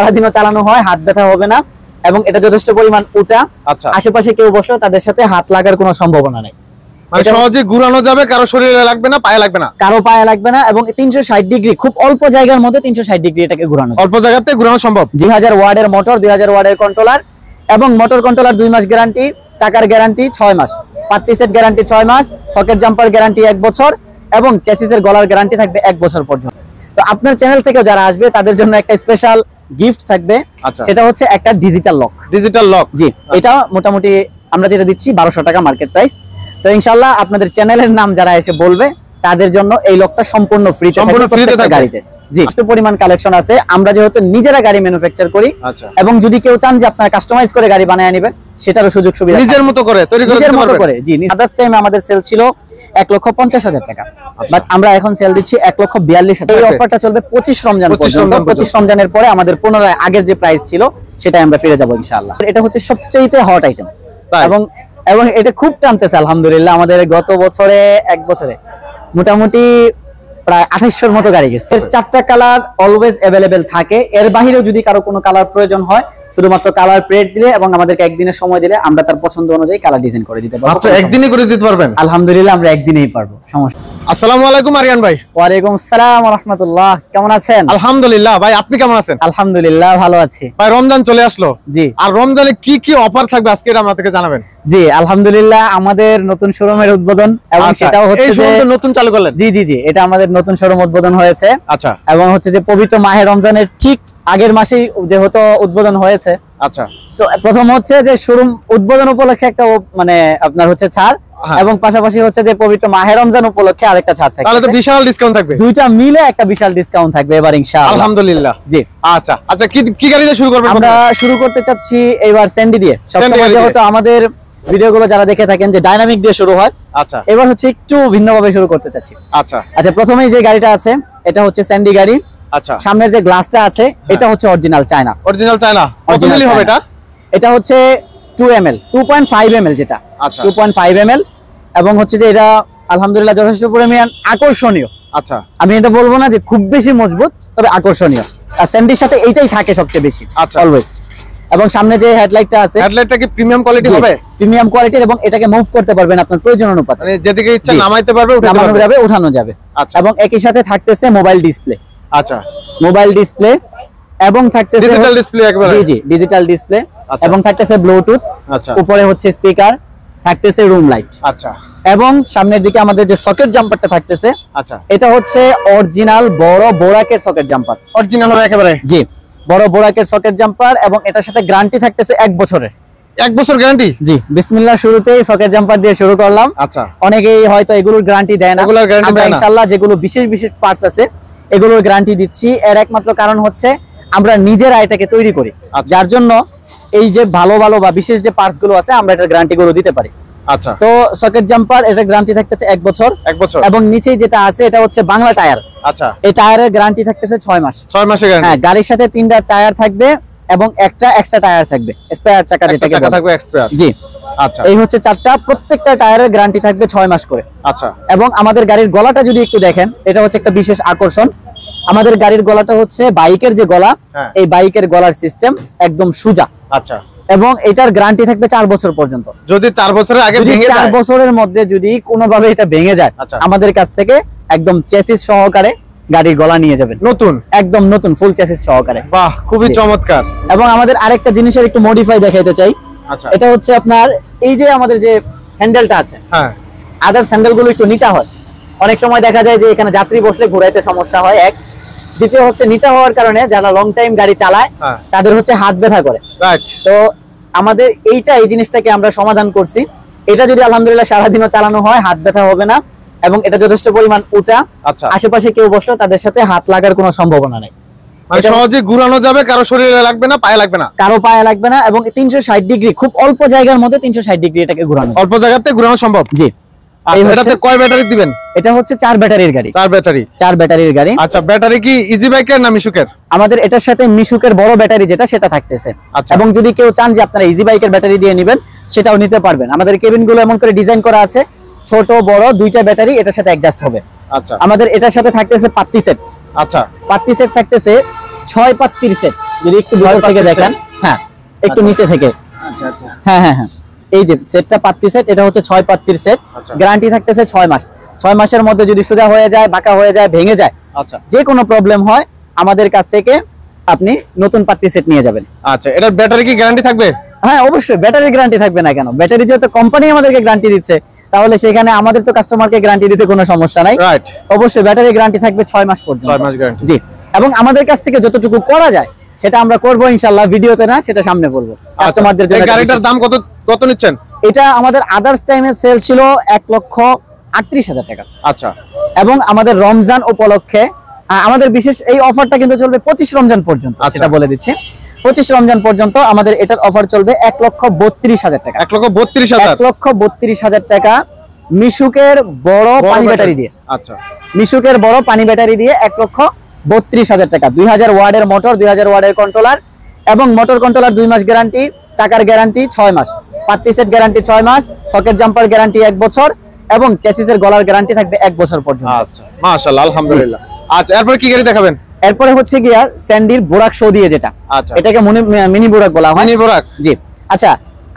সারাদিনও চালানো হয়, হাত ব্যথা হবে না এবং এটা যথেষ্ট পরিমাণ উঁচা। আচ্ছা, আশেপাশে কেউ বসলে তাদের সাথে হাত লাগার কোনো সম্ভাবনা নেই। মানে সহজে ঘুরানো যাবে, কারো শরীরে লাগবে না, পায়ে লাগবে না, কারো পায়ে লাগবে না এবং 360 ডিগ্রি, খুব অল্প জায়গার মধ্যে 360 ডিগ্রি এটাকে ঘোরানো, অল্প জায়গাতে ঘোরানো সম্ভব। 2000 ওয়াটের মোটর, 2000 ওয়াটের কন্ট্রোলার এবং মোটর কন্ট্রোলার 2 মাস গ্যারান্টি, চাকার গ্যারান্টি 6 মাস, পাত্তি সেট গ্যারান্টি 6 মাস, সকেট জাম্পার গ্যারান্টি 1 বছর এবং চেসিসের গলার গ্যারান্টি থাকবে 1 বছর পর্যন্ত। তো আপনার চ্যানেল থেকে যারা আসবে তাদের জন্য একটা স্পেশাল গিফট থাকবে, সেটা হচ্ছে একটা ডিজিটাল লক। ডিজিটাল লক, জি, এটা মোটামুটি আমরা যেটা দিচ্ছি 1200 টাকা মার্কেট প্রাইস। তো ইনশাআল্লাহ আপনাদের চ্যানেলের নাম যারা এসে বলবে তাদের জন্য এই লকটা সম্পূর্ণ ফ্রিতে থাকবে গাড়িতে। জি, এত পরিমাণ কালেকশন আছে। আমরা যেহেতু নিজেরা গাড়ি ম্যানুফ্যাকচার করি এবং যদি কেউ চান যে আপনারা কাস্টমাইজ করে গাড়ি বানায় নেবেন সেটারও সুযোগ সুবিধা নিজের মতো করে তৈরি করে। জি, আদার্স টাইমে আমাদের সেল ছিল 1,50,000 টাকা, বাট আমরা এখন সেল দিচ্ছি 1,42,000। এই অফারটা চলবে 25 রমজান পর্যন্ত। 25 রমজানের পরে আমাদের পুনরায় আগের যে প্রাইস ছিল সেটাই আমরা ফিরে যাব ইনশাআল্লাহ। এটা হচ্ছে সবচেয়ে হট আইটেম এবং এটা খুব টানতেছে আলহামদুলিল্লাহ। আমাদের গত বছরে 1 বছরে মোটামুটি প্রায় 2800 মতো গাড়ি গেছে। 4টা কালার অলওয়েজ अवेलेबल থাকে। এর বাইরেও যদি কারো কোনো কালার প্রয়োজন হয় শুধুমাত্র কালার প্লেট দিলে এবং আমাদেরকে একদিনের সময় দিলে আমরা তার পছন্দ অনুযায়ী কালার ডিজাইন করে দিতে পারবো। আপনি একদিনই করে দিতে পারবেন? আলহামদুলিল্লাহ আমরা একদিনেই পারবো, সমস্যা। আসসালামু আলাইকুম আরিয়ান ভাই। ওয়া আলাইকুম আসসালাম ওয়া রাহমাতুল্লাহ। কেমন আছেন? আলহামদুলিল্লাহ ভাই, আপনি কেমন আছেন? আলহামদুলিল্লাহ ভালো আছি ভাই। রমজান চলে আসলো, জি, আর রমজানে কি কি অফার থাকবে আজকে এটা আমাদেরকে জানাবেন। জি আলহামদুলিল্লাহ, আমাদের নতুন শোরুমের উদ্বোধন এবং সেটাও হচ্ছে যে নতুন চালু করলেন। জি জি জি, এটা আমাদের নতুন শোরুম উদ্বোধন হয়েছে। আচ্ছা, এবং হচ্ছে যে পবিত্র মাহে রমজানের ঠিক আগের মাসেই যেহেতু উদ্বোধন হয়েছে। আচ্ছা, তো প্রথম হচ্ছে যে শোরুম উদ্বোধন উপলক্ষে একটা মানে আপনার হচ্ছে ছাড়, এবং পাশাপাশি হচ্ছে যে পবিত্র মাহে রমজান উপলক্ষে আরেকটা ছাড় থাকবে। তাহলে তো বিশাল ডিসকাউন্ট থাকবে। দুইটা মিলে একটা বিশাল ডিসকাউন্ট থাকবে এবার ইনশাআল্লাহ। আলহামদুলিল্লাহ। জি, আচ্ছা আচ্ছা, কি গাড়ি দিয়ে শুরু করবেন? আমরা শুরু করতে চাচ্ছি এবার স্যান্ডি দিয়ে। সবসময় যেহেতু আমাদের ভিডিওগুলো যারা দেখে থাকেন যে ডাইনামিক দিয়ে শুরু হয়, আচ্ছা এবার হচ্ছে একটু ভিন্নভাবে শুরু করতে চাচ্ছি। আচ্ছা আচ্ছা, প্রথমেই যে গাড়িটা আছে এটা হচ্ছে স্যান্ডি গাড়ি। আচ্ছা, সামনের যে গ্লাসটা আছে এটা হচ্ছে অরিজিনাল চায়না। Original China. কত মিলি হবে এটা? এটা হচ্ছে 2 ml 2.5 ml যেটা। আচ্ছা, 2.5 ml এবং হচ্ছে যে এটা আলহামদুলিল্লাহ যথেষ্ট পরিমাণ আকর্ষণীয়। আচ্ছা, আমি এটা বলবো না যে খুব বেশি মজবুত, তবে আকর্ষণীয়। আর স্যান্ডির সাথে এইটাই থাকে সবচেয়ে বেশি, অলওয়েজ। এবং সামনে যে হেডলাইটটা আছে, হেডলাইটটা কি প্রিমিয়াম কোয়ালিটি হবে? প্রিমিয়াম কোয়ালিটির, এবং এটাকে মুভ করতে পারবেন আপনার প্রয়োজন অনুপাতে, মানে যেদিকে ইচ্ছা নামাইতে পারবে, নামানো যাবে, ওঠানো যাবে। আচ্ছা, এবং একই সাথে থাকতেছে মোবাইল ডিসপ্লে। আচ্ছা, মোবাইল ডিসপ্লে এবং থাকতেছে ডিজিটাল ডিসপ্লে একবারে। জি জি, ডিজিটাল ডিসপ্লে এবং থাকতেছে ব্লুটুথ। আচ্ছা, উপরে হচ্ছে স্পিকার, থাকতেছে রুম লাইট। আচ্ছা, এবং সামনের দিকে আমাদের যে সকেট জাম্পারটা থাকতেছে, আচ্ছা এটা হচ্ছে অরিজিনাল বড় বোরাকের সকেট জাম্পার। অরিজিনাল হবে একেবারে? জি, বড় বোরাকের সকেট জাম্পার এবং এটার সাথে গ্যারান্টি থাকতেছে 1 বছরের। 1 বছর গ্যারান্টি? জি, বিসমিল্লাহ শুরুতেই সকেট জাম্পার দিয়ে শুরু করলাম। আচ্ছা, অনেকেই হয়তো এগুলোর গ্যারান্টি দেয় না, আমরা ইনশাআল্লাহ যেগুলো বিশেষ বিশেষ পার্টস আছে এগুলোর গ্যারান্টি দিচ্ছি। এর একমাত্র কারণ হচ্ছে আমরা নিজেরা এটাকে তৈরি করি, যার জন্য এই যে ভালো ভালো বা বিশেষ যে পার্টস গুলো আছে আমরা এটার গ্যারান্টি গুলো দিতে পারি। আচ্ছা, তো সকেট জাম্পার এটার গ্যারান্টি থাকতেছে 1 বছর। 1 বছর। এবং নিচেই যেটা আছে এটা হচ্ছে বাংলা টায়ার। আচ্ছা, এই টায়ারের গ্যারান্টি থাকতেছে 6 মাস। 6 মাসের গ্যারান্টি। হ্যাঁ, গাড়ির সাথে 3টা টায়ার থাকবে এবং একটা এক্সট্রা টায়ার থাকবে, স্পেয়ার চাকা যেটাকে বলে। থাকবে স্পেয়ার। জি, আচ্ছা, এই হচ্ছে 4টা, প্রত্যেকটা টায়ারের গ্যারান্টি থাকবে 6 মাস করে। আচ্ছা, এবং আমাদের গাড়ির গলাটা যদি একটু দেখেন, এটা হচ্ছে একটা বিশেষ আকর্ষণ। আমাদের গাড়ির গলাটা হচ্ছে বাইকের যে গলা, এই বাইকের গলার সিস্টেম একদম সোজা। আচ্ছা, এবং এটার গ্যারান্টি থাকবে 4 বছর পর্যন্ত। যদি 4 বছরের আগে ভেঙে যায়, 4 বছরের মধ্যে যদি কোনোভাবে এটা ভেঙে যায়, আমাদের কাছ থেকে একদম চেসিস সহকারে গাড়ির গলা নিয়ে যাবেন, নতুন, একদম নতুন ফুল চেসিস সহকারে। বাহ, খুবই চমৎকার। এবং আমাদের আরেকটা জিনিসের একটু মডিফাই দেখাইতে চাই। আচ্ছা, এটা হচ্ছে আপনার এই যে আমাদের যে হ্যান্ডেলটা আছে, হ্যাঁ, আদার হ্যান্ডেলগুলো একটু নিচা হয়। অনেক সময় দেখা যায় যে এখানে যাত্রী বসলে ঘোরাইতে সমস্যা হয়, এক। দ্বিতীয় হচ্ছে নিচা হওয়ার কারণে যারা লং টাইম গাড়ি চালায় তাদের হচ্ছে হাত ব্যথা করে। রাইট। তো আমাদের এই জিনিসটাকে আমরা সমাধান করছি। এটা যদি আলহামদুলিল্লাহ সারাদিনও চালানো হয় হাত ব্যথা হবে না এবং এটা যথেষ্ট পরিমাণ উঁচা। আচ্ছা, আশেপাশে কেউ বসলে তাদের সাথে হাত লাগার কোনো সম্ভাবনা নেই, মানে সহজে ঘুরানো যাবে, কারো শরীরে লাগবে না, পায়ে লাগবে না, কারো পায়ে লাগবে না এবং 360 ডিগ্রি, খুব অল্প জায়গার মধ্যে 360 ডিগ্রি এটাকে ঘোরানো, অল্প জায়গাতে ঘোরানো সম্ভব। জি। এটাতে কয় ব্যাটারি দিবেন? এটা হচ্ছে 4 ব্যাটারির গাড়ি। 4 ব্যাটারি? 4 ব্যাটারির গাড়ি। আচ্ছা, ব্যাটারি কি ইজি বাইকের না মিশুকের? আমাদের এটার সাথে মিশুকের বড় ব্যাটারি যেটা সেটা থাকতেছে। এবং যদি কেউ চান যে আপনারা ইজি বাইকের ব্যাটারি দিয়ে নেবেন সেটাও নিতে পারবেন। আমাদের কেবিন গুলো এমন করে ডিজাইন করা আছে, ছোট বড় দুইটা ব্যাটারি এটার সাথে অ্যাডজাস্ট হবে। আচ্ছা, আমাদের এটার সাথে থাকতেছে পাত্তি সেট। আচ্ছা, পাত্তি সেট থাকতেছে 6 সেট, যদি একটু ভিতর থেকে দেখেন, হ্যাঁ একটু নিচে থেকে, আচ্ছা আচ্ছা, হ্যাঁ হ্যাঁ হ্যাঁ, এই যে সেটটা পাত্তি সেট, এটা হচ্ছে 6 পাত্তির সেট। গ্যারান্টি থাকতেছে 6 মাস। 6 মাসের মধ্যে যদি সোজা হয়ে যায়, বাঁকা হয়ে যায়, ভেঙে যায়, আচ্ছা, যে কোনো প্রবলেম হয়, আমাদের কাছ থেকে আপনি নতুন পাত্তি সেট নিয়ে যাবেন। আচ্ছা, এটার ব্যাটারি কি গ্যারান্টি থাকবে? হ্যাঁ অবশ্যই, ব্যাটারি গ্যারান্টি থাকবে না কেন? ব্যাটারি যেহেতু কোম্পানি আমাদেরকে গ্যারান্টি দিচ্ছে, তাহলে সেখানে আমাদের তো কাস্টমারকে গ্যারান্টি দিতে কোনো সমস্যা নাই। রাইট, অবশ্যই ব্যাটারি গ্যারান্টি থাকবে 6 মাস পর্যন্ত। 6 মাস গ্যারান্টি, জি। এবং আমাদের কাছ থেকে যতটুকু করা যায় সেটা আমরা করব ইনশাআল্লাহ, ভিডিওতে না, সেটা সামনে বলবো কাস্টমারদের জন্য। এই গাড়িটার দাম কত নিচ্ছেন? এটা আমাদের আদার্স টাইমে সেল ছিল 1,38,000 টাকা। আচ্ছা, এবং আমাদের রমজান উপলক্ষে আমাদের বিশেষ এই অফারটা কিন্তু চলবে 25 রমজান পর্যন্ত, সেটা বলে দিচ্ছি। 25 রমজান পর্যন্ত আমাদের এটার অফার চলবে 1,32,000 টাকা। 1,32,000, 1,32,000 টাকা মিশুকের বড় পানি ব্যাটারি দিয়ে। আচ্ছা, মিশুকের বড় পানি ব্যাটারি দিয়ে 1,32,000 টাকা। 2000 ওয়াটের মোটর, 2000 ওয়াটের কন্ট্রোলার, এবং মোটর কন্ট্রোলার 2 মাস গ্যারান্টি, চাকার গ্যারান্টি 6 মাস, পাত্তি সেট গ্যারান্টি 6 মাস, সকেট জাম্পার গ্যারান্টি 1 বছর, এবং চেসিসের গলার গ্যারান্টি থাকবে 1 বছর পর্যন্ত। আচ্ছা, মাশাআল্লাহ, আলহামদুলিল্লাহ। আচ্ছা, এরপর কি গাড়ি দেখাবেন? এরপরে হচ্ছে গিয়া স্যান্ডির বোরাক শো দিয়ে, যেটা আচ্ছা, এটাকে মিনি বোরাক বলা হয়। মিনি বোরাক, জি। আচ্ছা,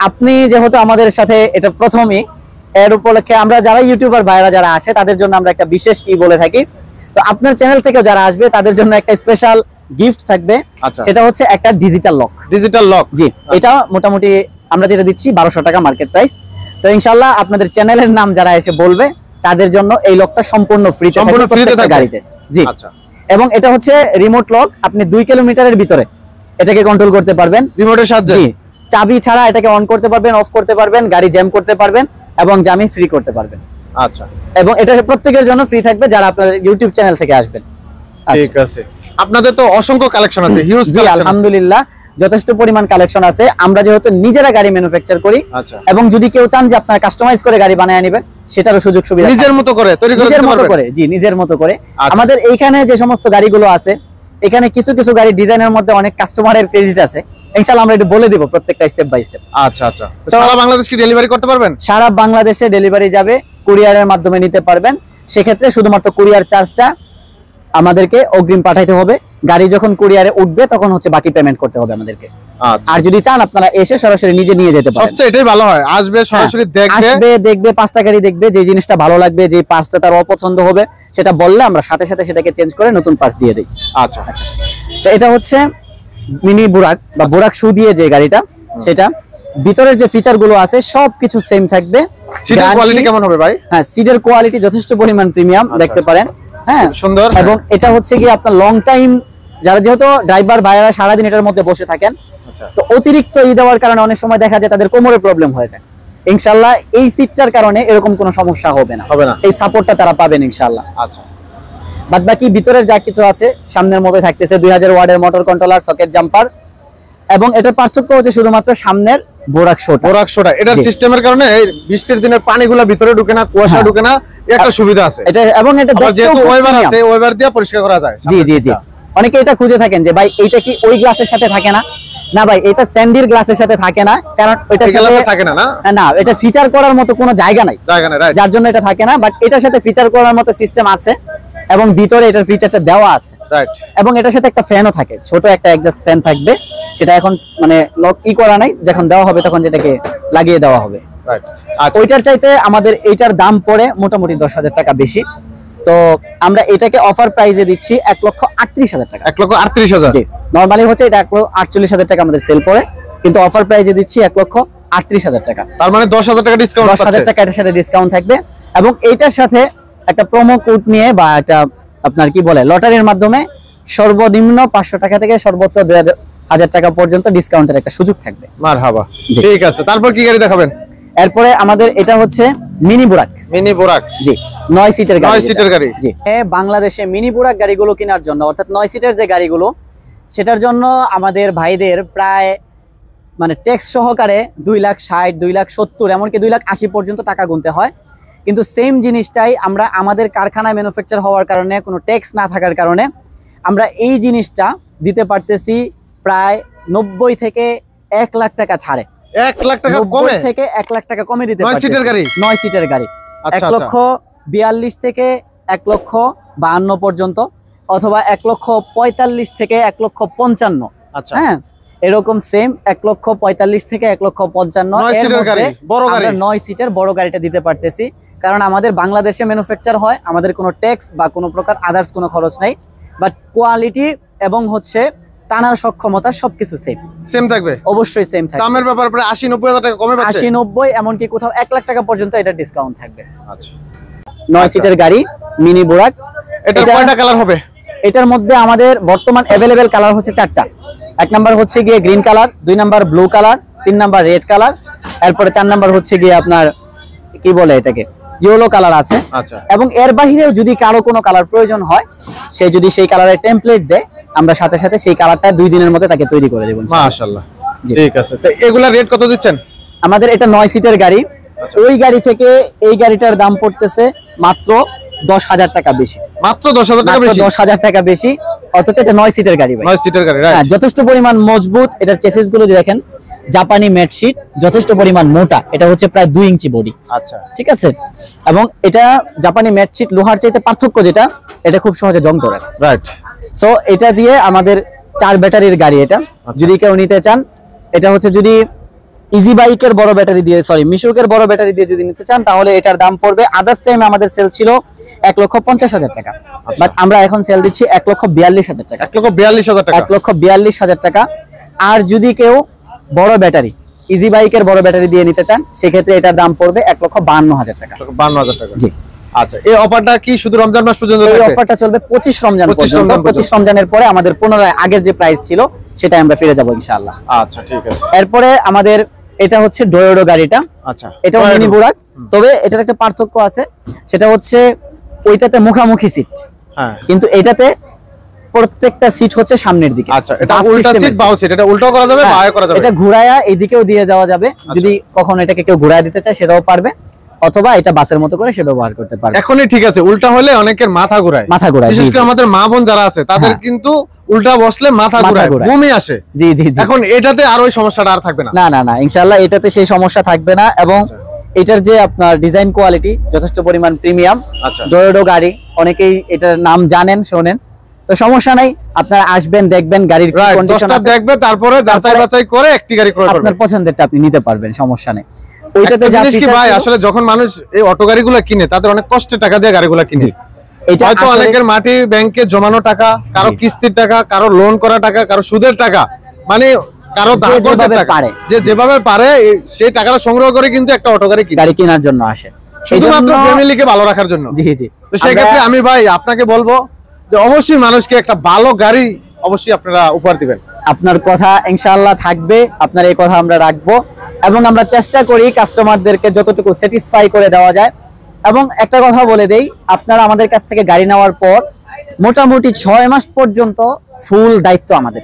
আপনি যেহেতু আমাদের সাথে এটা প্রথমই, এর উপলক্ষে আমরা যারা ইউটিউবার ভাইরা যারা আসে তাদের জন্য আমরা একটা বিশেষ বলে থাকি। তো আপনার চ্যানেল থেকে যারা আসবে তাদের জন্য একটা স্পেশাল গিফট থাকবে। সেটা হচ্ছে একটা ডিজিটাল লক। ডিজিটাল লক, জি। এটা মোটামুটি আমরা যেটা দিচ্ছি 1200 টাকা মার্কেট প্রাইস। তো ইনশাআল্লাহ আপনাদের চ্যানেলের নাম যারা এসে বলবে তাদের জন্য এই লকটা সম্পূর্ণ ফ্রিতে থাকবে প্রত্যেকটা গাড়িতে। জি। আচ্ছা, এবং এটা হচ্ছে রিমোট লক, আপনি 2 কিলোমিটারের ভিতরে এটাকে কন্ট্রোল করতে পারবেন রিমোটের সাহায্যে। জি। চাবি ছাড়া এটাকে অন করতে পারবেন, অফ করতে পারবেন, গাড়ি জ্যাম করতে পারবেন, এবং জামি ফ্রি করতে পারবেন। আচ্ছা, এবং এটা প্রত্যেকের জন্য ফ্রি থাকবে যারা আপনাদের ইউটিউব চ্যানেল থেকে আসবেন। ঠিক আছে। আপনাদের তো অসংখ্য কালেকশন আছে, হিউজ জি, কালেকশন আছে। আলহামদুলিল্লাহ যথেষ্ট পরিমাণ কালেকশন আছে। আমরা যেহেতু নিজেরা গাড়ি ম্যানুফ্যাকচার করি, আচ্ছা, এবং যদি কেউ চান যে আপনারা কাস্টমাইজ করে গাড়ি বানায় নেবেন, সেটারও সুযোগ সুবিধা নিজের মতো করে তৈরি করে নিজের দিতে মতো পারবেন। করে। জি, নিজের মতো করে। আচ্ছা। আমাদের এইখানে যে সমস্ত গাড়িগুলো আছে, এখানে কিছু কিছু গাড়ি ডিজাইনের মধ্যে অনেক কাস্টমারের ক্রেডিট আছে, ইনশাআল্লাহ আমরা একটু বলে দিব প্রত্যেকটা স্টেপ বাই স্টেপ। আচ্ছা আচ্ছা, সারা বাংলাদেশ কি ডেলিভারি করতে পারবেন? সারা বাংলাদেশে ডেলিভারি যাবে, কুরিয়ারের মাধ্যমে নিতে পারবেন। সেক্ষেত্রে শুধুমাত্র কুরিয়ার চার্জটা আমাদেরকে অগ্রিম পাঠাইতে হবে। গাড়ি যখন কুরিয়ারে উঠবে তখন হচ্ছে বাকি পেমেন্ট করতে হবে আমাদেরকে। আচ্ছা, আর যদি চান আপনারা এসে সরাসরি নিজে নিয়ে যেতে পারেন। সবচেয়ে এটাই ভালো হয়, আসবে সরাসরি দেখবে, আসবে, দেখবে, 5টা গাড়ি দেখবে, যে জিনিসটা ভালো লাগবে, যে পার্টসটা তার অপছন্দ হবে, সেটা বললে আমরা সাথে সাথে সেটাকে চেঞ্জ করে নতুন পার্টস দিয়ে দেই। আচ্ছা আচ্ছা, তো এটা হচ্ছে মিনি বুরাক বা বুরাক শু দিয়ে যে গাড়িটা, সেটা ভিতরের যে ফিচার গুলো আছে সবকিছু সেম থাকবে। সিটের কোয়ালিটি কেমন হবে ভাই? হ্যাঁ, সিটের কোয়ালিটি যথেষ্ট পরিমাণ প্রিমিয়াম, দেখতে পারেন। হ্যাঁ, সুন্দর। এবং এটা হচ্ছে কি আপনার লং টাইম, যারা যেহেতু ড্রাইভার ভাইরা সারাদিন এটার মধ্যে বসে থাকেন, তো অতিরিক্ত দেওয়ার কারণে অনেক সময় দেখা যায় তাদের কোমরে প্রবলেম হয়ে যায়। ইনশাআল্লাহ এই সিটটার কারণে এরকম কোনো সমস্যা হবে না, এই সাপোর্টটা তারা পাবেন ইনশাআল্লাহ। আচ্ছা, বাদ বাকি ভিতরের যা কিছু আছে সামনের মধ্যে থাকতেছে 2000 ওয়াটের মোটর কন্ট্রোলার, সকেট জাম্পার, এবং এটার পার্থক্য হচ্ছে শুধুমাত্র সামনের বোরাক শোটা। এটার সিস্টেমের কারণে এই বৃষ্টির দিনের পানিগুলো ভিতরে ঢুকে না, কুয়াশা ঢুকে না, একটা সুবিধা আছে এটা। এবং এটা যেহেতু ওয়েবার আছে, ওয়েবার দিয়ে পরিষ্কার করা যায়। জি জি জি। অনেকে এটা খুঁজে থাকেন যে ভাই এইটা কি ওই গ্লাসের সাথে থাকে না? না ভাই, এটা স্যান্ডির গ্লাসের সাথে থাকে না, কারণ ওইটার সাথে থাকে না। না, এটা ফিচার করার মতো কোনো জায়গা নাই, রাইট, যার জন্য এটা থাকে না। বাট এটার সাথে ফিচার করার মতো সিস্টেম আছে, এবং ভিতরে এটার ফিচারটা দেওয়া আছে। রাইট, এবং এটার সাথে একটা ফ্যানও থাকে, ছোট একটা এক্সস্ট ফ্যান থাকবে, সেটা এখন মানে লক করা নাই, যখন দেওয়া হবে তখন যেটাকে লাগিয়ে দেওয়া হবে। রাইট। আচ্ছা, ওইটার চাইতে আমাদের এইটার দাম পড়ে মোটামুটি 10,000 টাকা বেশি। তো আমরা এটাকে অফার প্রাইসে দিচ্ছি 1,38,000 টাকা। 1,38,000। জি, নরমালি হচ্ছে এটা 1,48,000 টাকা আমাদের সেল পড়ে, কিন্তু অফার প্রাইসে দিচ্ছি 1,38,000 টাকা। তার মানে 10,000 টাকা ডিসকাউন্ট, 10,000 টাকা এটার সাথে ডিসকাউন্ট থাকবে। এবং এইটার সাথে একটা প্রোমো কোড নিয়ে বা একটা আপনার কি বলে লটারির মাধ্যমে সর্বনিম্ন 500 টাকা থেকে সর্বোচ্চ 2,000 টাকা পর্যন্ত ডিসকাউন্টের একটা সুযোগ থাকবে। মারহাবা। ঠিক আছে, তারপর কি গাড়ি দেখাবেন? এরপরে আমাদের এটা হচ্ছে মিনি বুরাক। মিনি বুরাক, জি, 9 সিটের গাড়ি। 9 সিটের গাড়ি। জি, বাংলাদেশে মিনি বুরাক গাড়িগুলো কেনার জন্য, অর্থাৎ 9 সিটের যে গাড়িগুলো, সেটার জন্য আমাদের ভাইদের প্রায় মানে ট্যাক্স সহকারে 2,60,000, 2,70,000, এমনকি 2,80,000 পর্যন্ত টাকা গুনতে হয়। কিন্তু সেম জিনিসটাই আমরা আমাদের কারখানায় ম্যানুফ্যাকচার হওয়ার কারণে, কোনো ট্যাক্স না থাকার কারণে আমরা এই জিনিসটা দিতে পারতেছি প্রায় 90 থেকে 1 লাখ টাকা ছাড়ে। 1 লাখ টাকা কমে, থেকে 1 লাখ টাকা কমে দিতে পারতেছি। 9 সিটের গাড়ি, 9 সিটের গাড়ি। 1,42,000 থেকে 1,52,000 পর্যন্ত অথবা 1,45,000 থেকে 1,55,000। আচ্ছা হ্যাঁ, এরকম সেম 1,45,000 থেকে 1,55,000 9 সিটের গাড়ি, বড় গাড়ি, 9 সিটের বড় গাড়িটা দিতে পারতেছি। কারণ আমাদের বাংলাদেশে ম্যানুফ্যাকচার হয়, আমাদের কোনো ট্যাক্স বা কোনো প্রকার আদার্স কোনো খরচ নাই, বাট কোয়ালিটি এবং হচ্ছে টানার সক্ষমতা সবকিছু সেম থাকবে, অবশ্যই সেম থাকবে। দামের ব্যাপারে প্রায় 80-90 হাজার টাকা কমে পাচ্ছে, 80-90 এমনকি কোথাও 1 লাখ টাকা পর্যন্ত এটা ডিসকাউন্ট থাকবে। আচ্ছা 9 সিটের গাড়ি মিনি বুরাক। এটা কয়টা কালার হবে? এটার মধ্যে আমাদের বর্তমান अवेलेबल কালার হচ্ছে 4টা। 1 নাম্বার হচ্ছে গিয়ে green colour, 2 number blue colour, 3 number red colour, এরপরে 4 নাম্বার হচ্ছে গিয়ে আপনার কি বলে এটাকে ইয়েলো কালার আছে। আচ্ছা, এবং এর বাহিরেও যদি কারো কোনো কালার প্রয়োজন হয়, সে যদি সেই কালারের টেমপ্লেট দেয়, আমরা সাথে সাথে সেই কালারটা 2 দিনের মধ্যে তাকে তৈরি করে দেব মাশাআল্লাহ। ঠিক আছে, তো এগুলা রেট কত দিচ্ছেন? আমাদের এটা 9 সিটের গাড়ি। ওই গাড়ি থেকে এই গাড়িটার দাম পড়তেছে মাত্র 10,000 টাকা বেশি। মাত্র 10,000 টাকা বেশি? 10,000 টাকা বেশি, অথচ এটা 9 সিটের গাড়ি ভাই। 9 সিটের গাড়ি, রাইট। হ্যাঁ, যথেষ্ট পরিমাণ মজবুত। এটার চেসিস গুলো দেখেন, জাপানি ম্যাট শীট, যথেষ্ট পরিমাণ মোটা। এটা হচ্ছে প্রায় 2 ইঞ্চি বডি। আচ্ছা, ঠিক আছে। এবং এটা জাপানি ম্যাট শীট লোহার চাইতে পার্থক্য যেটা, এটা খুব সহজে জং ধরে, রাইট। সো এটা দিয়ে আমাদের 4 ব্যাটারির গাড়ি এটা। যদি কেউ নিতে চান, এটা হচ্ছে যদি ইজি বাইকের বড় ব্যাটারি দিয়ে, সরি মিশুকের বড় ব্যাটারি দিয়ে যদি নিতে চান, তাহলে এটার দাম পড়বে, আদার্স টাইমে আমাদের সেল ছিল 1,50,000 টাকা, বাট আমরা এখন সেল দিচ্ছি 1,42,000 টাকা। 1,42,000 টাকা, 1,42,000 টাকা। আর যদি কেউ বড় ব্যাটারি ইজি বাইকের বড় ব্যাটারি দিয়ে নিতে চান, সেক্ষেত্রে এটার দাম পড়বে 1,52,000 টাকা। 52,000 টাকা, জি। আচ্ছা, এই অফারটা কি শুধু রমজান মাস পর্যন্ত থাকবে? এই অফারটা চলবে 25 রমজান পর্যন্ত। 25 রমজানের পরে আমাদের পুনরায় আগের যে প্রাইস ছিল সেটা আমরা ফিরে যাব ইনশাআল্লাহ। আচ্ছা, ঠিক আছে। এরপরে আমাদের এটা হচ্ছে ডয়োডো গাড়িটা। আচ্ছা, এটাও মিনি বুরাক, তবে এটার একটা পার্থক্য আছে, সেটা হচ্ছে ওইটাতে মুখামুখি সিট, হ্যাঁ, কিন্তু এটাতে প্রত্যেকটা সিট হচ্ছে সামনের দিকে। আচ্ছা, এটা উল্টা সিট, বাউ সিট, এটা উল্টাও করা যাবে, বাঁও করা যাবে। এটা ঘুরায়া এইদিকেও দিয়ে দেওয়া যাবে, যদি কখনো এটাকে কেউ ঘুরায় দিতে চায় সেটাও পারবে, অথবা এটা বাসের মতো করে সে ব্যবহার করতে পারবে। এখনই ঠিক আছে, উল্টা হলে অনেকের মাথা ঘুরায়, বিশেষ করে আমাদের মা বোন যারা আছে তাদের কিন্তু উল্টা বসলে মাথা ঘুরায়, বমি আসে। জি জি জি। এখন এটাতে আর ওই সমস্যাটা আর থাকবে না? না না না, ইনশাআল্লাহ এটাতে সেই সমস্যা থাকবে না। এবং এটার যে আপনার ডিজাইন কোয়ালিটি যথেষ্ট পরিমাণ প্রিমিয়াম। আচ্ছা, ডয়োডো গাড়ি, অনেকেই এটার নাম জানেন, শোনেন, তো সমস্যা নাই, আপনারা আসবেন, দেখবেন গাড়ির কন্ডিশনটা দেখবেন, তারপরে যাচাই বাছাই করে একটি গাড়ি ক্রয় করবেন, আপনার পছন্দেরটা আপনি নিতে পারবেন, সমস্যা নেই। ওইটাতে যা ফিচার ভাই, আসলে যখন মানুষ এই অটো গাড়িগুলো কিনে, তাদের অনেক কষ্টে টাকা দিয়ে গাড়িগুলো কিনে। এটা হয়তো অনেকের মাটি ব্যাংকে জমানো টাকা, কারো কিস্তির টাকা, কারো লোন করা টাকা, কারো সুদের টাকা, মানে কারো যে যেভাবে পারে সেই টাকাটা সংগ্রহ করে কিন্তু একটা অটো গাড়ি কেনার জন্য আসে, শুধুমাত্র ফ্যামিলিকে ভালো রাখার জন্য। জি জি। তো সেই ক্ষেত্রে আমি ভাই আপনাকে বলবো যে অবশ্যই মানুষকে একটা ভালো গাড়ি অবশ্যই আপনারা উপহার দিবেন। আপনার কথা ইনশাআল্লাহ থাকবে, আপনার এই কথা আমরা রাখবো, এবং আমরা চেষ্টা করি কাস্টমারদেরকে যতটুকু স্যাটিসফাই করে দেওয়া যায়। এবং একটা কথা বলে দেই, আপনারা আমাদের কাছ থেকে গাড়ি নেওয়ার পর মোটামুটি 6 মাস পর্যন্ত ফুল দায়িত্ব আমাদের,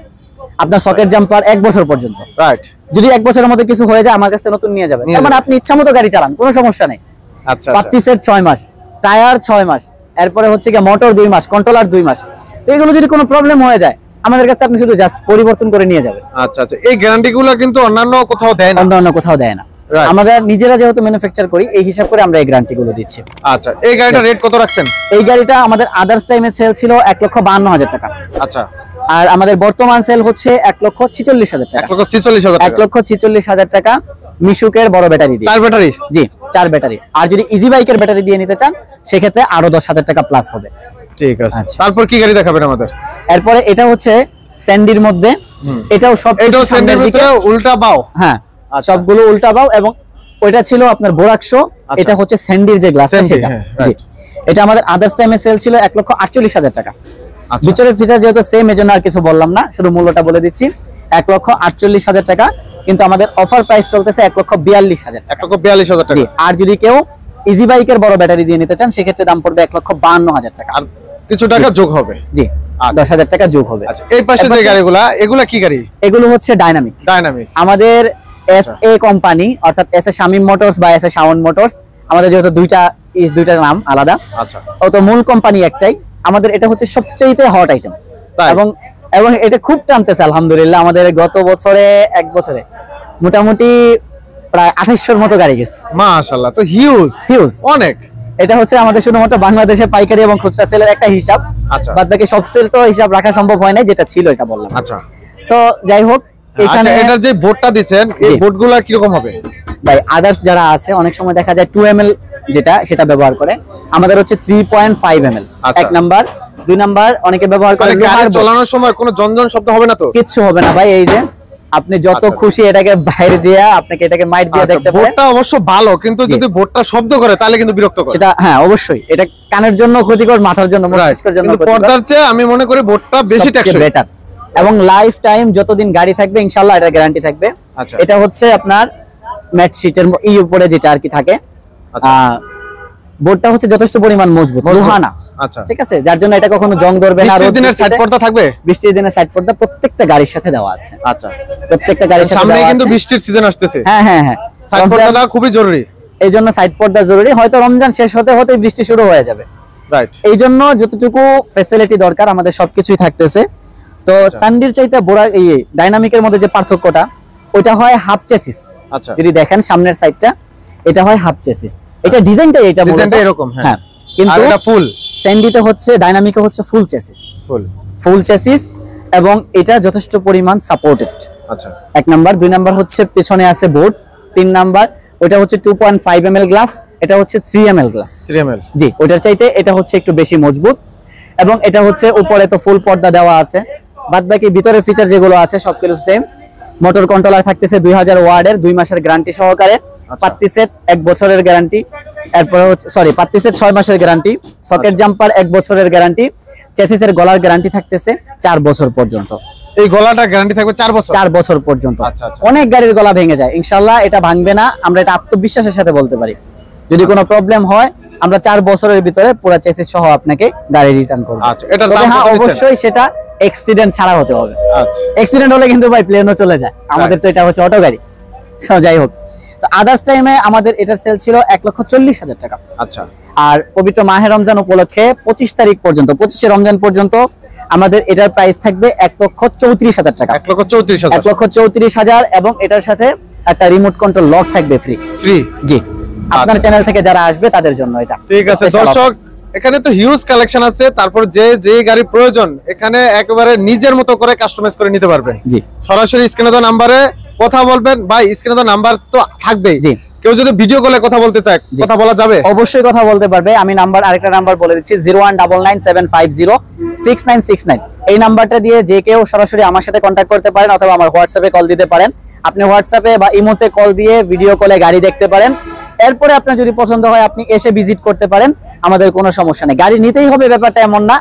আপনার সকেট জাম্পার 1 বছর পর্যন্ত, রাইট। যদি 1 বছরের মধ্যে কিছু হয়ে যায় আমার কাছে নতুন নিয়ে যাবেন, মানে আপনি ইচ্ছা মতো গাড়ি চালান, কোনো সমস্যা নেই। আচ্ছা, পাত্তি সেট 6 মাস, টায়ার 6 মাস, এরপরে হচ্ছে কি মোটর 2 মাস, কন্ট্রোলার 2 মাস। তো এগুলো যদি কোনো প্রবলেম হয়ে যায় আমাদের কাছে আপনি শুধু জাস্ট পরিবর্তন করে নিয়ে যাবেন। আচ্ছা আচ্ছা, এই গ্যারান্টিগুলো কিন্তু অন্যান্য কোথাও দেয় না? অন্যান্য কোথাও দেয় না, আমরা নিজেরা যেহেতু ম্যানুফ্যাকচার করি এই হিসাব করে আমরা এই গ্যারান্টিগুলো দিচ্ছি। আচ্ছা, এই গাড়িটা রেট কত রাখছেন? এই গাড়িটা আমাদের আদার্স টাইমে সেল ছিল 1,52,000 টাকা। আচ্ছা, আর আমাদের বর্তমান সেল হচ্ছে 1,46,000 টাকা। 1,46,000 টাকা মিশুকের বড় ব্যাটারি দিয়ে। 4 ব্যাটারি? জি, 4 ব্যাটারি। আর যদি ইজি বাইকের ব্যাটারি দিয়ে নিতে চান সেক্ষেত্রে আরো 10,000 টাকা প্লাস হবে। ঠিক আছে, তারপর কি গাড়ি দেখাবেন আমাদের? এরপরে এটা হচ্ছে স্যান্ডির মধ্যে, এটাও সব এটাও স্যান্ডির ভিতরে উল্টা বাও। হ্যাঁ, সবগুলো উল্টা বাও। এবং ওইটা ছিল আপনার বোরাকশো, এটা হচ্ছে স্যান্ডির যে গ্লাসটা সেটা। জি, এটা আমাদের আদার্স টাইমে সেল ছিল 1,48,000 টাকা। ভিতরের ফিচার যেহেতু সেম, এজন্য আর কিছু বললাম না, শুধু মূল্যটা বলে দিচ্ছি, 1,48,000 টাকা। কিন্তু আমাদের অফার প্রাইস চলতেছে 1,42,000 টাকা। 1,42,000 টাকা। জি, আর যদি কেউ ইজি বাইকের বড় ব্যাটারি দিয়ে নিতে চান সেক্ষেত্রে দাম পড়বে 1,52,000 টাকা। আর কিছু টাকা যোগ হবে? জি, 10,000 টাকা যোগ হবে। আচ্ছা, এই পাশে যে গাড়িগুলা, এগুলা কি গাড়ি? এগুলো হচ্ছে ডাইনামিক। আমাদের এসএ কোম্পানি, অর্থাৎ এসএ শামীম মোটরস বা এসএ শাওন মোটরস, আমাদের যেহেতু দুইটা নাম আলাদা। আচ্ছা, ও তো মূল কোম্পানি একটাই। আমাদের এটা হচ্ছে সবচেয়ে হট আইটেম, এবং এটা খুব টানতেছে আলহামদুলিল্লাহ। আমাদের গত বছরে 1 বছরে মোটামুটি প্রায় 2800-র মতো গাড়ি গেছে। মাশাআল্লাহ, তো হিউজ হিউজ অনেক। এটা হচ্ছে আমাদের শুধুমাত্র বাংলাদেশে পাইকারি এবং খুচরা সেলের একটা হিসাব। আচ্ছা, বাদ বাকি সব সেল তো হিসাব রাখা সম্ভব হয় না, যেটা ছিল এটা বললাম। আচ্ছা, সো যাই হোক, এখানে এটার যে বোর্ডটা দিবেন এই বোর্ডগুলো কি রকম হবে ভাই? আদার্স যারা আছে অনেক সময় দেখা যায় 2 ml যেটা সেটা ব্যবহার করে, আমাদের হচ্ছে 3.5 ml। এক নাম্বার, দুই নাম্বার অনেকে ব্যবহার করে। গাড়ি চালানোর সময় কোনো জনজন শব্দ হবে না তো? কিচ্ছু হবে না ভাই। এই যে আপনি যত খুশি এটাকে বাইরে দিয়ে আপনাকে এটাকে মাইট দিয়ে দেখতে পারেন। বোর্ডটা অবশ্য ভালো, কিন্তু যদি বোর্ডটা শব্দ করে তাহলে কিন্তু বিরক্ত করে। সেটা হ্যাঁ অবশ্যই, এটা কানের জন্য ক্ষতিকর, মাথার জন্য, মস্তিষ্কের জন্য ক্ষতিকর। পর্দার চেয়ে আমি মনে করি বোর্ডটা বেশি টেকসই, বেটার, এবং লাইফ টাইম যতদিন গাড়ি থাকবে ইনশাআল্লাহ এটা গ্যারান্টি থাকবে। এটা হচ্ছে আপনার ম্যাট শীটের উপরে যেটা আর কি থাকে। বোর্ডটা হচ্ছে যথেষ্ট পরিমাণ মজবুত, লোহা না। আচ্ছা, ঠিক আছে, যার জন্য এটা কখনো জং ধরবে না। বৃষ্টির দিনের সাইড পর্দা থাকবে? বৃষ্টির দিনের সাইড পর্দা প্রত্যেকটা গাড়ির সাথে দেওয়া আছে। আচ্ছা, প্রত্যেকটা গাড়ির সাথে সামনে দেওয়া আছে। কিন্তু বৃষ্টির সিজন আসতেছে। হ্যাঁ হ্যাঁ হ্যাঁ, সাইড পর্দাটা খুবই জরুরি। এই জন্য সাইড পর্দা জরুরি। হয়তো রমজান শেষ হতে হতে বৃষ্টি শুরু হয়ে যাবে, রাইট। এই জন্য যতটুকু ফ্যাসিলিটি দরকার আমাদের সবকিছুই থাকতেছে। তো সানডির চাইতে বড় এই ডাইনামিকের মধ্যে যে পার্থক্যটা, ওটা হয় হাফ চেসিস। আচ্ছা, যদি দেখেন সামনের সাইডটা, এটা হয় হাফ চেসিস। এটা ডিজাইনটা এটা ডিজাইনটা এরকম, হ্যাঁ, কিন্তু এটা ফুল। স্যান্ডিতে হচ্ছে, ডাইনামিকে হচ্ছে ফুল চেসিস, ফুল চেসিস, এবং এটা যথেষ্ট পরিমাণ সাপোর্টেড। আচ্ছা, এক নাম্বার। দুই নাম্বার হচ্ছে পেছনে আছে বোর্ড। তিন নাম্বার ওটা হচ্ছে 2.5 ml গ্লাস, এটা হচ্ছে 3 ml গ্লাস। 3 ml, জি, ওটার চাইতে এটা হচ্ছে একটু বেশি মজবুত, এবং এটা হচ্ছে উপরে তো ফুল পর্দা দেওয়া আছে। বাদ বাকি ভিতরের ফিচার যেগুলো আছে সবকিছু সেম। মোটর কন্ট্রোলার থাকতেছে 2000 ওয়ার্ডের 2 মাসের গ্যারান্টি সহকারে। পাত্তি সেট 1 বছরের গ্যারান্টি। এরপর হচ্ছে পাত্তি সেট 6 মাসের গ্যারান্টি। সকেট জাম্পার 1 বছরের গ্যারান্টি। চেসিসের গলার গ্যারান্টি থাকতেছে 4 বছর পর্যন্ত। এই গলাটা গ্যারান্টি থাকবে 4 বছর? 4 বছর পর্যন্ত। আচ্ছা, অনেক গাড়ির গলা ভেঙে যায়, ইনশাআল্লাহ এটা ভাঙবে না। আমরা এটা আত্মবিশ্বাসের সাথে বলতে পারি। যদি কোনো প্রবলেম হয় আমরা 4 বছরের ভিতরে পুরো চেসিস সহ আপনাকে গাড়ি রিটার্ন করব। আচ্ছা, এটা হ্যাঁ অবশ্যই সেটা অ্যাক্সিডেন্ট ছাড়া হতে হবে। আচ্ছা, অ্যাক্সিডেন্ট হলে কিন্তু ভাই প্লেনও চলে যায়। আমাদের তো এটা হচ্ছে অটো গাড়ি। যাই হোক, তো আদার্স টাইমে আমাদের এটার সেল ছিল 1,40,000 টাকা। আচ্ছা, আর পবিত্র মাহে রমজান উপলক্ষে 25 তারিখ পর্যন্ত, 25শে রমজান পর্যন্ত আমাদের এটার প্রাইস থাকবে 1,34,000 টাকা। 1,34,000, এবং এটার সাথে একটা রিমোট কন্ট্রোল লক থাকবে ফ্রি। জি, আপনার চ্যানেল থেকে যারা আসবে তাদের জন্য এটা। ঠিক আছে দর্শক, এখানে তো হিউজ কালেকশন আছে। তারপর যে গাড়ি প্রয়োজন এখানে একেবারে নিজের মতো করে কাস্টমাইজ করে নিতে পারবেন। জি, সরাসরি স্ক্রিনে দেওয়া নম্বরে কথা বলবেন। ভাই স্ক্রিনে দেওয়া নাম্বার তো থাকবেই। জি, কেউ যদি ভিডিও কলে কথা বলতে চায় কথা বলা যাবে? অবশ্যই কথা বলতে পারবে। আমি আরেকটা নাম্বার বলে দিচ্ছি, 0199750699। এই নাম্বারটা দিয়ে যে কেউ সরাসরি আমার সাথে কন্ট্যাক্ট করতে পারেন, অথবা আমার হোয়াটসঅ্যাপে কল দিতে পারেন। আপনি হোয়াটসঅ্যাপে বা ইমোতে কল দিয়ে ভিডিও কলে গাড়ি দেখতে পারেন। এরপরে আপনার যদি পছন্দ হয় আপনি এসে ভিজিট করতে পারেন, আমাদের কোনো সমস্যা নেই। গাড়ি নিতেই হবে ব্যাপারটা এমন না।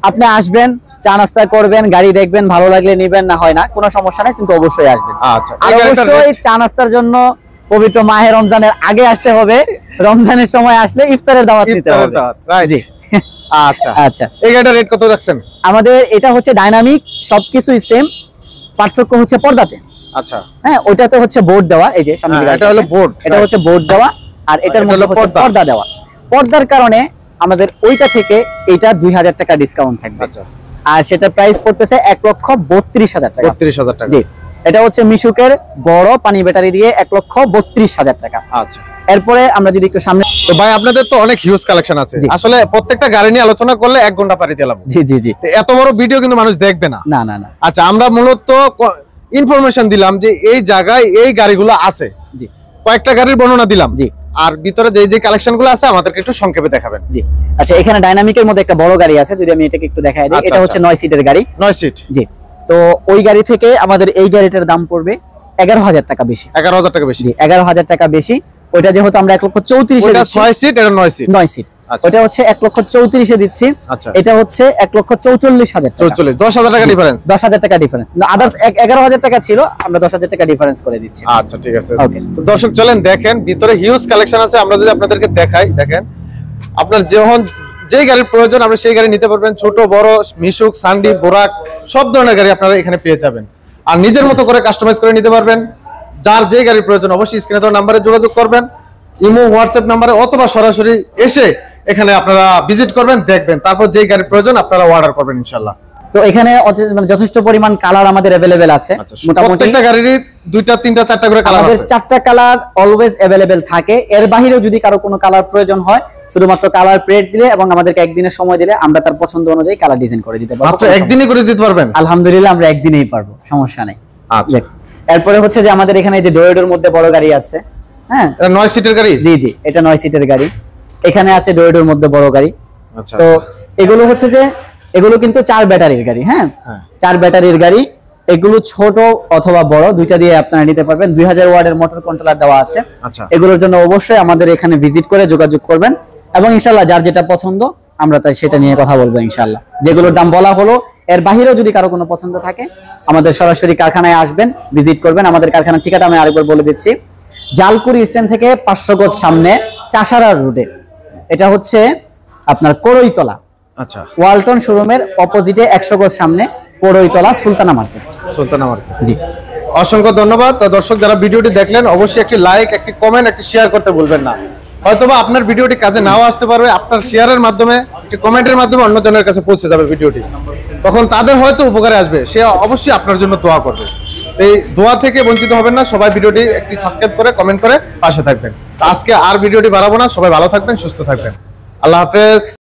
আপনি আসবেন, চা নাস্তা করবেন, গাড়ি দেখবেন, ভালো লাগলে নিবেন, না হয় না, কোনো সমস্যা নেই, কিন্তু অবশ্যই আসবেন। আচ্ছা, আর অবশ্যই চা নাস্তার জন্য পবিত্র মাহে রমজানের আগে আসতে হবে। রমজানের সময় আসলে ইফতারের দাওয়াত নিতে হবে। জি, আচ্ছা আচ্ছা। এই গাড়িটার রেট কত রাখছেন? আমাদের এটা হচ্ছে ডাইনামিক, সবকিছুই সেম, পার্থক্য হচ্ছে পর্দাতে। আচ্ছা, হ্যাঁ, ওইটাতে হচ্ছে বোর্ড দেওয়া, এই যে সামনে এটা হলো বোর্ড, এটা হচ্ছে বোর্ড দেওয়া, আর এটার মধ্যে হচ্ছে পর্দা দেওয়া। পর্দার কারণে আমাদের ওইটা থেকে এটা 2000 টাকা ডিসকাউন্ট থাকবে। আচ্ছা, আর সেটা প্রাইস পড়তেছে 1,32,000 টাকা। 32,000 টাকা। জি, এটা হচ্ছে মিশুকের বড় পানি ব্যাটারি দিয়ে 1,32,000 টাকা। আচ্ছা, এরপরে আমরা যদি একটু সামনে, তো ভাই আপনাদের তো অনেক হিউজ কালেকশন আছে। আসলে প্রত্যেকটা গাড়ি নিয়ে আলোচনা করলে 1 ঘন্টা পারি দিলাম। জি জি জি, এত বড় ভিডিও কিন্তু মানুষ দেখবে না। না না না। আচ্ছা, আমরা মূলত ইনফরমেশন দিলাম যে এই জায়গায় এই গাড়িগুলো আছে। জি, কয়েকটা গাড়ির বর্ণনা দিলাম। জি, আর ভিতরে যে কালেকশনগুলো আছে আমাদেরকে একটু সংক্ষেপে দেখাবেন। জি, আচ্ছা, এখানে ডাইনামিকের মধ্যে একটা বড় গাড়ি আছে, যদি আমি এটাকে একটু দেখাই দিই। এটা হচ্ছে 9 সিটের গাড়ি। 9 সিট। জি, তো ওই গাড়ি থেকে আমাদের এই গাড়িটার দাম পড়বে 11,000 টাকা বেশি। 11,000 টাকা বেশি। জি, 11,000 টাকা বেশি। ওইটা যেহেতু আমরা 1,34,000 এটা 6 সিট, এটা 9 সিট। 9 সিট। ওটা হচ্ছে 1,34,000 দিচ্ছি। এটা হচ্ছে 1,44,000 টাকা। 10,000 টাকা ডিফারেন্স। 10,000 টাকা ডিফারেন্স। আদার্স 11,000 টাকা ছিল, আমরা 10,000 টাকা ডিফারেন্স করে দিচ্ছি। আচ্ছা, ঠিক আছে। ওকে, তো দর্শক চলেন দেখেন ভিতরে হিউজ কালেকশন আছে। আমরা যদি আপনাদেরকে দেখাই, দেখেন আপনার যেই গাড়ির প্রয়োজন আপনি সেই গাড়ি নিতে পারবেন। ছোট বড়, মিশুক, সান্ডি, বোরাক, সব ধরনের গাড়ি আপনারা এখানে পেয়ে যাবেন। আর নিজের মতো করে কাস্টমাইজ করে নিতে পারবেন। যার যে গাড়ির প্রয়োজন অবশ্যই স্ক্রিনে দেওয়া নম্বরে যোগাযোগ করবেন, ইমো, হোয়াটসঅ্যাপ নম্বরে, অথবা সরাসরি এসে এখানে আপনারা ভিজিট করবেন, দেখবেন, তারপর যেই গাড়ির প্রয়োজন আপনারা অর্ডার করবেন ইনশাআল্লাহ। তো এখানে যথেষ্ট পরিমাণ কালার আমাদের अवेलेबल আছে। মোটামুটি প্রত্যেকটা গাড়িরই 2টা 3টা 4টা করে কালার আছে। আমাদের 4টা কালার অলওয়েজ अवेलेबल থাকে। এর বাইরেও যদি কারো কোনো কালার প্রয়োজন হয় শুধুমাত্র কালার প্লেট দিলে এবং আমাদেরকে একদিনের সময় দিলে আমরা তার পছন্দ অনুযায়ী কালার ডিজাইন করে দিতে পারবো। মাত্র একদিনই করে দিতে পারবেন? আলহামদুলিল্লাহ আমরা একদিনেই পারবো, সমস্যা নেই। আচ্ছা, এরপরে হচ্ছে যে আমাদের এখানে যে ডোয়েডোর মধ্যে বড় গাড়ি আছে, হ্যাঁ, এটা 9 সিটের গাড়ি। জি জি, এটা 9 সিটের গাড়ি। এখানে আছে ডোয়েডোর মধ্যে বড় গাড়ি। আচ্ছা, তো এগুলো হচ্ছে যে এগুলো কিন্তু 4 ব্যাটারির গাড়ি। হ্যাঁ, 4 ব্যাটারির গাড়ি। এগুলো ছোট অথবা বড় দুইটা দিয়ে আপনারা নিতে পারবেন। 2000 ওয়াটের মোটর কন্ট্রোলার দেওয়া আছে। আচ্ছা, এগুলোর জন্য অবশ্যই আমাদের এখানে ভিজিট করে যোগাযোগ করবেন এবং ইনশাআল্লাহ যার যেটা পছন্দ আমরা তাই সেটা নিয়ে কথা বলবো ইনশাআল্লাহ। যেগুলোর দাম বলা হলো, এর বাহিরেও যদি কারো কোনো পছন্দ থাকে আমাদের সরাসরি কারখানায় আসবেন, ভিজিট করবেন। আমাদের কারখানার ঠিকানা আমি আরেকবার বলে দিচ্ছি, জালকুড়ি স্ট্যান্ড থেকে 500 গজ সামনে চাষারা রোডে, এটা হচ্ছে আপনার কোড়ইতলা। আচ্ছা, ওয়ালটন শোরুমের অপোজিটে 100 গজ সামনে কোড়ইতলা, সুলতানা মার্কেট। সুলতানা মার্কেট। জি, অসংখ্য ধন্যবাদ। তো দর্শক যারা ভিডিওটি দেখলেন অবশ্যই একটি লাইক, একটি কমেন্ট, একটি শেয়ার করতে ভুলবেন না। হয়তোবা আপনার ভিডিওটি কাজে নাও আসতে পারবে, আপনার শেয়ারের মাধ্যমে, একটি কমেন্টের মাধ্যমে অন্যজনের কাছে পৌঁছে যাবে ভিডিওটি, তখন তাদের হয়তো উপকারে আসবে, সে অবশ্যই আপনার জন্য দোয়া করবে। এই দোয়া থেকে বঞ্চিত হবেন না। সবাই ভিডিওটি একটি সাবস্ক্রাইব করে কমেন্ট করে পাশে থাকবেন। তো আজকে আর ভিডিওটি বাড়াবো না, সবাই ভালো থাকবেন, সুস্থ থাকবেন। আল্লাহ হাফেজ।